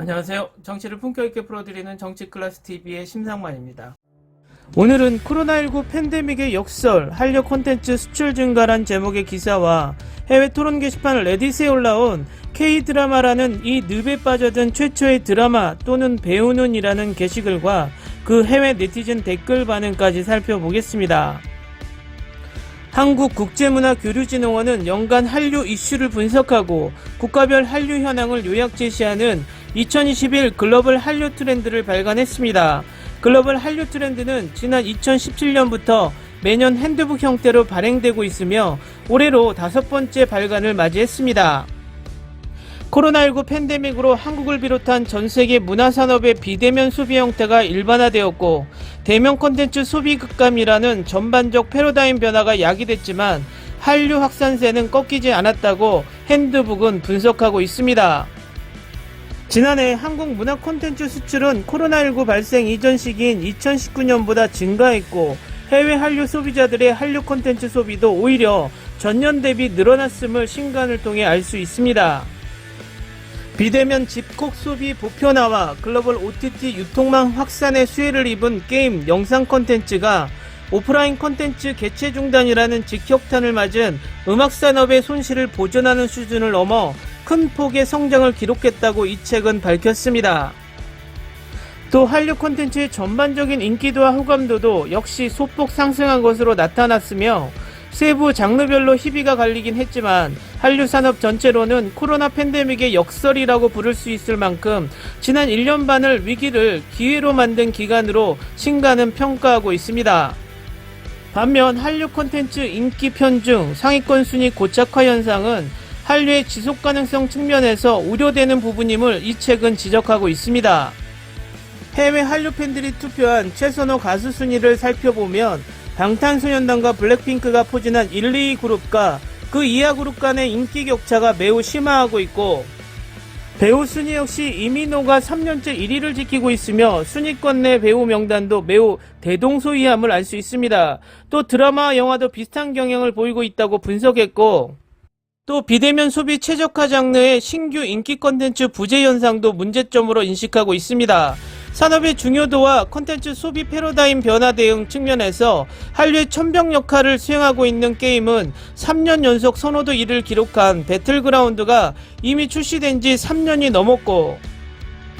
안녕하세요. 정치를 품격 있게 풀어드리는 정치클래스TV의 심상만입니다. 오늘은 코로나19 팬데믹의 역설, 한류 콘텐츠 수출 증가란 제목의 기사와 해외 토론 게시판 레딧에 올라온 K드라마라는 이 늪에 빠져든 최초의 드라마 또는 배우는 이라는 게시글과 그 해외 네티즌 댓글 반응까지 살펴보겠습니다. 한국국제문화교류진흥원은 연간 한류 이슈를 분석하고 국가별 한류 현황을 요약 제시하는 2021 글로벌 한류 트렌드를 발간했습니다. 글로벌 한류 트렌드는 지난 2017년부터 매년 핸드북 형태로 발행되고 있으며 올해로 5번째 발간을 맞이했습니다. 코로나19 팬데믹으로 한국을 비롯한 전세계 문화산업의 비대면 소비 형태가 일반화되었고 대면 콘텐츠 소비 급감이라는 전반적 패러다임 변화가 야기됐지만 한류 확산세는 꺾이지 않았다고 핸드북은 분석하고 있습니다. 지난해 한국 문화 콘텐츠 수출은 코로나19 발생 이전 시기인 2019년보다 증가했고 해외 한류 소비자들의 한류 콘텐츠 소비도 오히려 전년 대비 늘어났음을 신간을 통해 알 수 있습니다. 비대면 집콕 소비 보편화와 글로벌 OTT 유통망 확산의 수혜를 입은 게임, 영상 콘텐츠가 오프라인 콘텐츠 개체 중단이라는 직격탄을 맞은 음악 산업의 손실을 보전하는 수준을 넘어 큰 폭의 성장을 기록했다고 이 책은 밝혔습니다. 또 한류 콘텐츠의 전반적인 인기도와 호감도도 역시 소폭 상승한 것으로 나타났으며 세부 장르별로 희비가 갈리긴 했지만 한류 산업 전체로는 코로나 팬데믹의 역설이라고 부를 수 있을 만큼 지난 1년 반을 위기를 기회로 만든 기간으로 신간은 평가하고 있습니다. 반면 한류 콘텐츠 인기 편중, 상위권 순위 고착화 현상은 한류의 지속 가능성 측면에서 우려되는 부분임을 이 책은 지적하고 있습니다. 해외 한류 팬들이 투표한 최선호 가수 순위를 살펴보면 방탄소년단과 블랙핑크가 포진한 1, 2위 그룹과 그 이하 그룹 간의 인기 격차가 매우 심화하고 있고 배우 순위 역시 이민호가 3년째 1위를 지키고 있으며 순위권 내 배우 명단도 매우 대동소이함을 알 수 있습니다. 또 드라마와 영화도 비슷한 경향을 보이고 있다고 분석했고 또 비대면 소비 최적화 장르의 신규 인기 콘텐츠 부재 현상도 문제점으로 인식하고 있습니다. 산업의 중요도와 콘텐츠 소비 패러다임 변화 대응 측면에서 한류의 천병 역할을 수행하고 있는 게임은 3년 연속 선호도 1위를 기록한 배틀그라운드가 이미 출시된 지 3년이 넘었고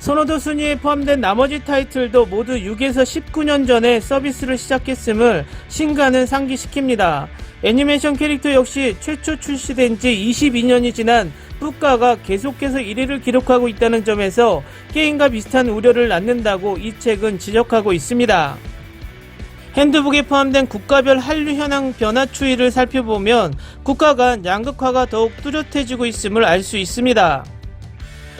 선호도 순위에 포함된 나머지 타이틀도 모두 6에서 19년 전에 서비스를 시작했음을 신간은 상기시킵니다. 애니메이션 캐릭터 역시 최초 출시된 지 22년이 지난 뿌까가 계속해서 1위를 기록하고 있다는 점에서 게임과 비슷한 우려를 낳는다고 이 책은 지적하고 있습니다. 핸드북에 포함된 국가별 한류 현황 변화 추이를 살펴보면 국가 간 양극화가 더욱 뚜렷해지고 있음을 알 수 있습니다.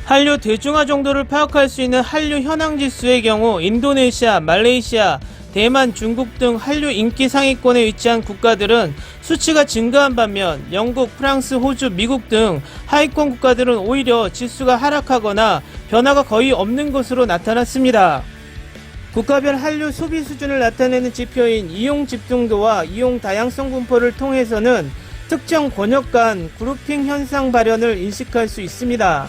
한류 대중화 정도를 파악할 수 있는 한류 현황 지수의 경우 인도네시아, 말레이시아, 대만, 중국 등 한류 인기 상위권에 위치한 국가들은 수치가 증가한 반면 영국, 프랑스, 호주, 미국 등 하위권 국가들은 오히려 지수가 하락하거나 변화가 거의 없는 것으로 나타났습니다. 국가별 한류 소비 수준을 나타내는 지표인 이용 집중도와 이용 다양성 분포를 통해서는 특정 권역 간 그룹핑 현상 발현을 인식할 수 있습니다.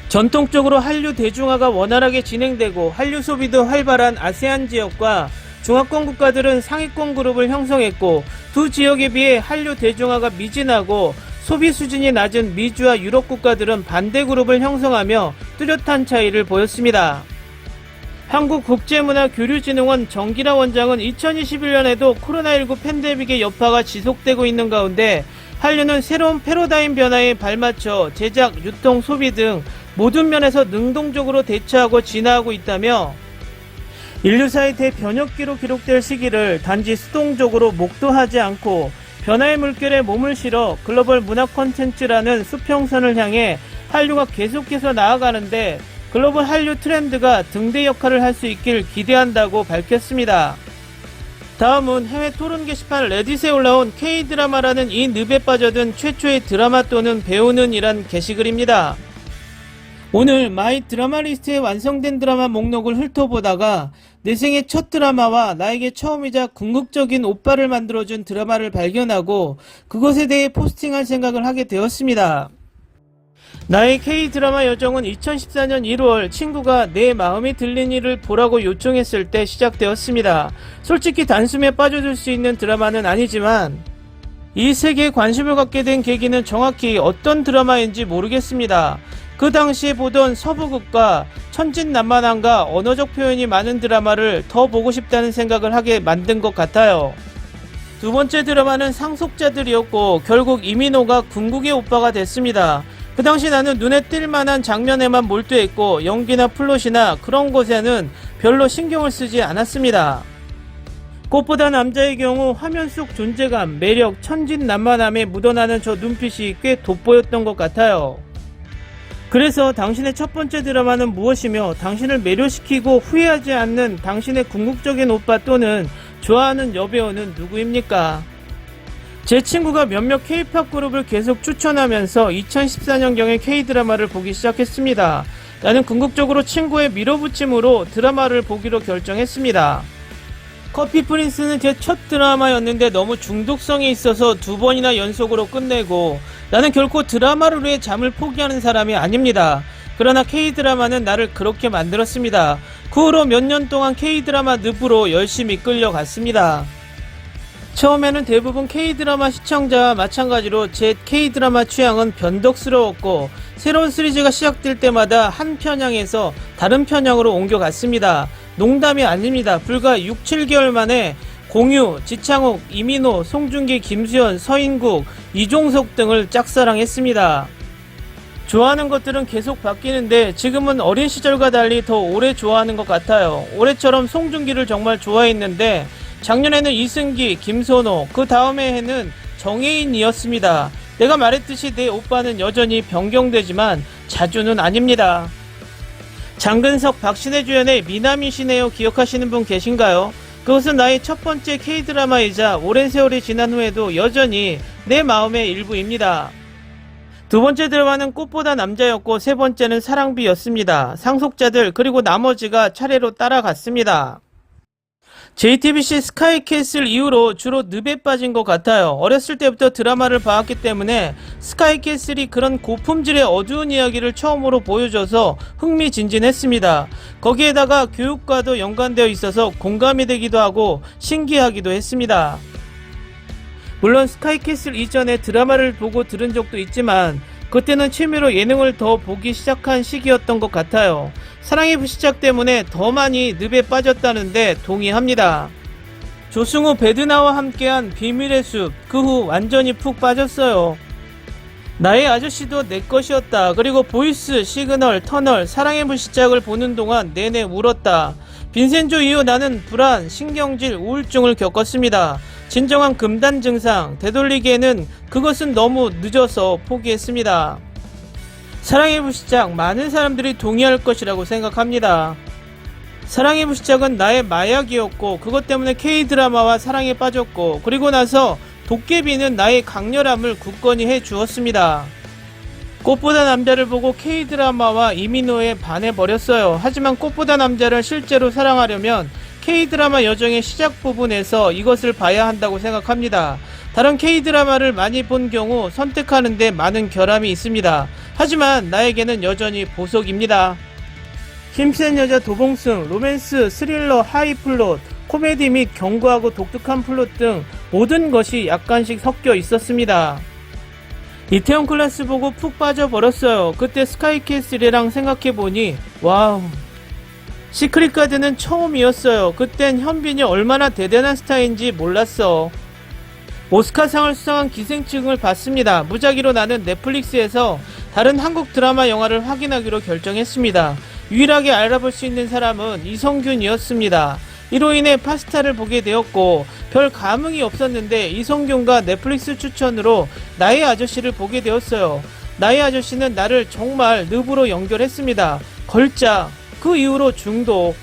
전통적으로 한류 대중화가 원활하게 진행되고 한류 소비도 활발한 아세안 지역과 중화권 국가들은 상위권 그룹을 형성했고 두 지역에 비해 한류 대중화가 미진하고 소비 수준이 낮은 미주와 유럽 국가들은 반대 그룹을 형성하며 뚜렷한 차이를 보였습니다. 한국국제문화교류진흥원 정기라 원장은 2021년에도 코로나19 팬데믹의 여파가 지속되고 있는 가운데 한류는 새로운 패러다임 변화에 발맞춰 제작, 유통, 소비 등 모든 면에서 능동적으로 대처하고 진화하고 있다며 인류사의 대변혁기로 기록될 시기를 단지 수동적으로 목도하지 않고 변화의 물결에 몸을 실어 글로벌 문화 콘텐츠라는 수평선을 향해 한류가 계속해서 나아가는데 글로벌 한류 트렌드가 등대 역할을 할 수 있길 기대한다고 밝혔습니다. 다음은 해외 토론 게시판 레딧에 올라온 K드라마라는 이 늪에 빠져든 최초의 드라마 또는 배우는 이란 게시글입니다. 오늘 마이 드라마 리스트에 완성된 드라마 목록을 훑어보다가 내 생애 첫 드라마와 나에게 처음이자 궁극적인 오빠를 만들어준 드라마를 발견하고 그것에 대해 포스팅할 생각을 하게 되었습니다. 나의 K-드라마 여정은 2014년 1월 친구가 내 마음에 들린 일을 보라고 요청했을 때 시작되었습니다. 솔직히 단숨에 빠져들 수 있는 드라마는 아니지만 이 세계에 관심을 갖게 된 계기는 정확히 어떤 드라마인지 모르겠습니다. 그 당시에 보던 서부극과 천진난만함과 언어적 표현이 많은 드라마를 더 보고 싶다는 생각을 하게 만든 것 같아요. 두 번째 드라마는 상속자들이었고 결국 이민호가 궁극의 오빠가 됐습니다. 그 당시 나는 눈에 띌 만한 장면에만 몰두했고 연기나 플롯이나 그런 것에는 별로 신경을 쓰지 않았습니다. 꽃보다 남자의 경우 화면 속 존재감, 매력, 천진난만함에 묻어나는 저 눈빛이 꽤 돋보였던 것 같아요. 그래서 당신의 첫 번째 드라마는 무엇이며 당신을 매료시키고 후회하지 않는 당신의 궁극적인 오빠 또는 좋아하는 여배우는 누구입니까? 제 친구가 몇몇 K-팝 그룹을 계속 추천하면서 2014년경에 K-드라마를 보기 시작했습니다. 나는 궁극적으로 친구의 밀어붙임으로 드라마를 보기로 결정했습니다. 커피 프린스는 제 첫 드라마였는데 너무 중독성이 있어서 2번이나 연속으로 끝내고 나는 결코 드라마를 위해 잠을 포기하는 사람이 아닙니다. 그러나 K-드라마는 나를 그렇게 만들었습니다. 그 후로 몇 년 동안 K-드라마 늪으로 열심히 끌려갔습니다. 처음에는 대부분 K-드라마 시청자와 마찬가지로 제 K-드라마 취향은 변덕스러웠고 새로운 시리즈가 시작될 때마다 한 편향에서 다른 편향으로 옮겨갔습니다. 농담이 아닙니다. 불과 6, 7개월 만에 공유, 지창욱, 이민호, 송중기, 김수현, 서인국, 이종석 등을 짝사랑했습니다. 좋아하는 것들은 계속 바뀌는데 지금은 어린 시절과 달리 더 오래 좋아하는 것 같아요. 올해처럼 송중기를 정말 좋아했는데 작년에는 이승기, 김선호, 그 다음에 해는 정혜인이었습니다. 내가 말했듯이 내 오빠는 여전히 변경되지만 자주는 아닙니다. 장근석, 박신혜 주연의 미남이시네요 기억하시는 분 계신가요? 그것은 나의 첫 번째 K-드라마이자 오랜 세월이 지난 후에도 여전히 내 마음의 일부입니다. 두 번째 드라마는 꽃보다 남자였고 세 번째는 사랑비였습니다. 상속자들 그리고 나머지가 차례로 따라갔습니다. JTBC 스카이캐슬 이후로 주로 늪에 빠진 것 같아요. 어렸을 때부터 드라마를 봐왔기 때문에 스카이캐슬이 그런 고품질의 어두운 이야기를 처음으로 보여줘서 흥미진진했습니다. 거기에다가 교육과도 연관되어 있어서 공감이 되기도 하고 신기하기도 했습니다. 물론 스카이캐슬 이전에 드라마를 보고 들은 적도 있지만 그때는 취미로 예능을 더 보기 시작한 시기였던 것 같아요. 사랑의 불시착 때문에 더 많이 늪에 빠졌다는데 동의합니다. 조승우, 배드나와 함께한 비밀의 숲, 그 후 완전히 푹 빠졌어요. 나의 아저씨도 내 것이었다. 그리고 보이스, 시그널, 터널, 사랑의 불시착을 보는 동안 내내 울었다. 빈센조 이후 나는 불안, 신경질, 우울증을 겪었습니다. 진정한 금단 증상, 되돌리기에는 그것은 너무 늦어서 포기했습니다. 사랑의 불시착, 많은 사람들이 동의할 것이라고 생각합니다. 사랑의 불시착은 나의 마약이었고 그것 때문에 K-드라마와 사랑에 빠졌고 그리고 나서 도깨비는 나의 강렬함을 굳건히 해주었습니다. 꽃보다 남자를 보고 K-드라마와 이민호에 반해버렸어요. 하지만 꽃보다 남자를 실제로 사랑하려면 K-드라마 여정의 시작 부분에서 이것을 봐야 한다고 생각합니다. 다른 K-드라마를 많이 본 경우 선택하는데 많은 결함이 있습니다. 하지만 나에게는 여전히 보석입니다. 힘센 여자 도봉승, 로맨스, 스릴러, 하이플롯, 코미디 및 견고하고 독특한 플롯 등 모든 것이 약간씩 섞여 있었습니다. 이태원 클래스 보고 푹 빠져버렸어요. 그때 스카이캐슬이랑 생각해보니 와우. 시크릿 가든은 처음이었어요. 그땐 현빈이 얼마나 대단한 스타인지 몰랐어. 오스카상을 수상한 기생충을 봤습니다. 무작위로 나는 넷플릭스에서 다른 한국 드라마 영화를 확인하기로 결정했습니다. 유일하게 알아볼 수 있는 사람은 이성균이었습니다. 이로 인해 파스타를 보게 되었고 별 감흥이 없었는데 이성균과 넷플릭스 추천으로 나의 아저씨를 보게 되었어요. 나의 아저씨는 나를 정말 늪으로 연결했습니다. 걸작. 그 이후로 중독.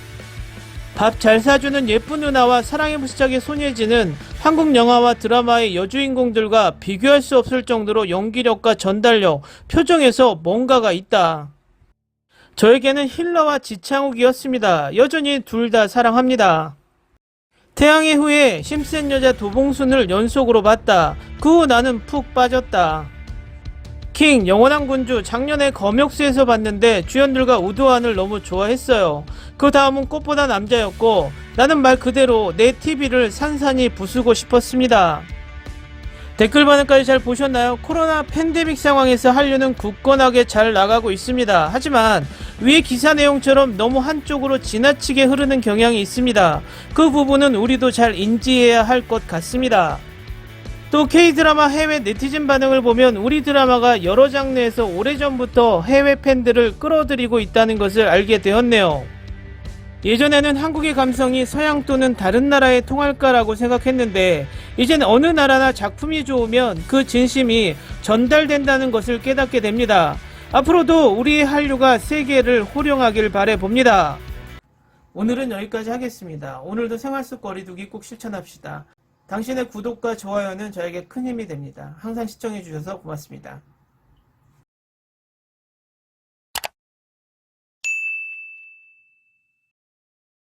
밥 잘 사주는 예쁜 누나와 사랑의 불시착의 손예진은 한국 영화와 드라마의 여주인공들과 비교할 수 없을 정도로 연기력과 전달력, 표정에서 뭔가가 있다. 저에게는 힐러와 지창욱이었습니다. 여전히 둘 다 사랑합니다. 태양의 후예, 힘센 여자 도봉순을 연속으로 봤다. 그 후 나는 푹 빠졌다. 킹 영원한 군주 작년에 검역수에서 봤는데 주연들과 우도환을 너무 좋아했어요. 그 다음은 꽃보다 남자였고 나는 말 그대로 내 TV를 산산이 부수고 싶었습니다. 댓글 반응까지 잘 보셨나요? 코로나 팬데믹 상황에서 한류는 굳건하게 잘 나가고 있습니다. 하지만 위의 기사 내용처럼 너무 한쪽으로 지나치게 흐르는 경향이 있습니다. 그 부분은 우리도 잘 인지해야 할 것 같습니다. 또 K드라마 해외 네티즌 반응을 보면 우리 드라마가 여러 장르에서 오래전부터 해외 팬들을 끌어들이고 있다는 것을 알게 되었네요. 예전에는 한국의 감성이 서양 또는 다른 나라에 통할까라고 생각했는데 이젠 어느 나라나 작품이 좋으면 그 진심이 전달된다는 것을 깨닫게 됩니다. 앞으로도 우리의 한류가 세계를 호령하길 바라봅니다. 오늘은 여기까지 하겠습니다. 오늘도 생활 속 거리두기 꼭 실천합시다. 당신의 구독과 좋아요는 저에게 큰 힘이 됩니다. 항상 시청해주셔서 고맙습니다.